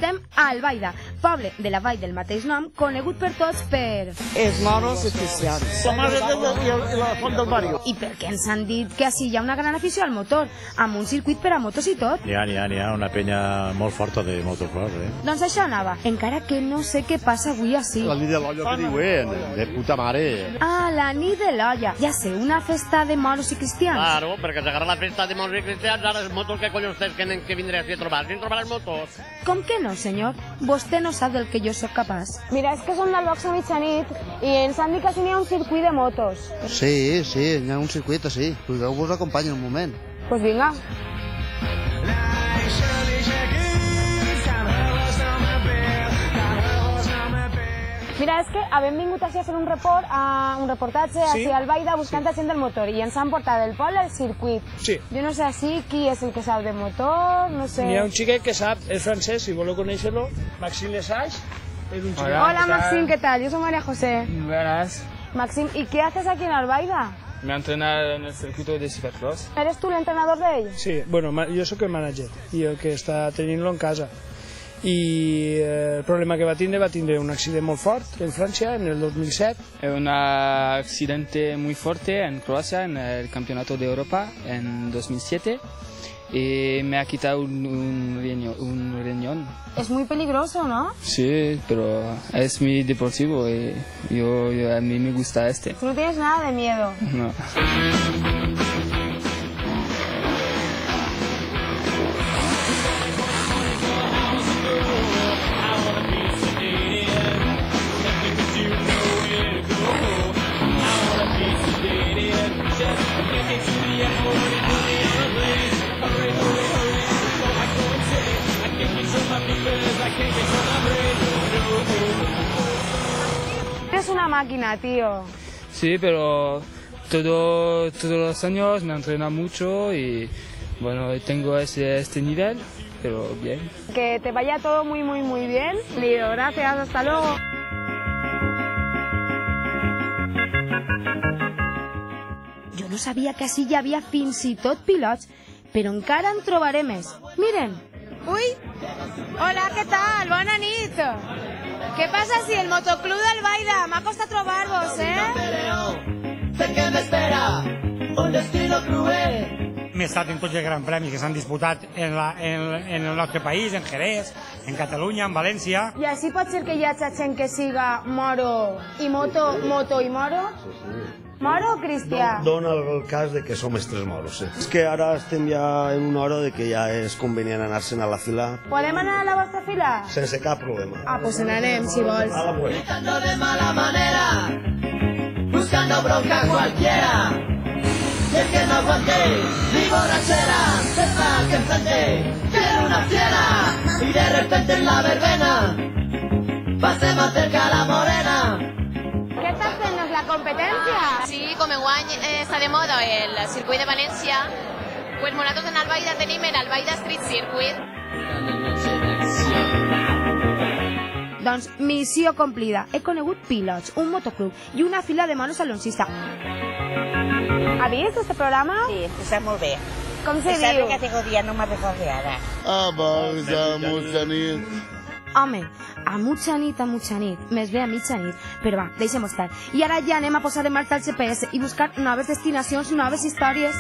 visitem Albaida, poble de la vall del mateix nom, conegut per tots per... Els moros i cristians. La Mare de Déu i la Font del Barrio. I perquè ens han dit que així hi ha una gran afició al motor, amb un circuit per a motos i tot. N'hi ha una penya molt forta de motocross, Doncs això anava, encara que no sé què passa avui així. La nit de l'olla que diuen, de puta mare. Ah, la nit de l'olla. Ja sé, una festa de moros i cristians. Claro, perquè s'agarra la festa de moros i cristians, ara els motos que collons tens que vindré a trobar? Si trobar els motos. Com que no, senyor? Vostè no sap del que jo sóc capaç. Mira, és que som del box a mitjanit i ens han dit que si n'hi ha un circuit de motos. Sí, hi ha un circuit, sí. Podeu vos acompanyar un moment. Pues vinga. Mira, és que havem vingut així a fer un reportatge així a Albaida buscant gent del motor i ens han portat del poble al circuit. Sí. Jo no sé així qui és el que sap de motor, no sé... N'hi ha un xiquet que sap, és francès, si voleu conèixer-lo, Maxime Lesage, és un xiquet. Hola, Maxim, ¿qué tal? Yo soy María José. Buenas. Maxim, ¿y qué haces aquí en Albaida? Me entrenar en el circuito de Supercross. ¿Eres tú el entrenador de ellos? Sí, bueno, jo sóc el manager i el que està tenint-lo en casa. I el problema que va tindre un accident molt fort en Francia en el 2007. Un accidente muy fuerte en Croacia en el Campeonato de Europa en 2007 y me ha quitado un riñón. Es muy peligroso, ¿no? Sí, pero es mi deportivo y a mí me gusta este. Tú no tienes nada de miedo. No. Eres una máquina, tío. Sí, pero todos los años me entreno mucho y bueno, tengo este nivel, pero bien. Que te vaya todo muy bien. Lido, gracias, hasta luego. Jo no sabia que així hi havia fins i tot pilots, però encara en trobaré més. Miren. Ui, hola, què tal? Bona nit. Què passa si el motoclub d'Albaida? M'ha costat trobar-vos, Sé que m'espera un destino cruel. M'he estat en tots els grans premis que s'han disputat en el nostre país, en Jerez, en Catalunya, en València. I així pot ser que hi hagi gent que siga moro i moto, moto i moro? Moro o cristià? Dona el cas de que som els tres moros. És que ara estem ja en una hora de que ja és convenient anar-se'n a la fila. Podem anar a la vostra fila? Sense cap problema. Ah, pues n'anem, si vols. Gritando de mala manera, buscando bronca cualquiera. Y es que no aguanté mi borrachera, sepa que enfrenté, que era una fiera. Y de repente en la verbena, pasé más cerca a la morena. Què estàs fent? ¿Es la competencia? Sí, com enguany està de moda el circuit de València, pues nosaltres en Albaida tenim el Albaida Street Circuit. Doncs missió complida. He conegut pilots, un motoclub i una fila de monos salonsista. ¿Ha vist este programa? Sí, està molt bé. Com se Esa diu? categoria no me'n recordo ara. Abans de mitjanit. Home, a mitjanit, més bé a mitjanit, però va, deixem-ho estar. I ara ja anem a posar en marxa el GPS i buscar noves destinacions, noves històries.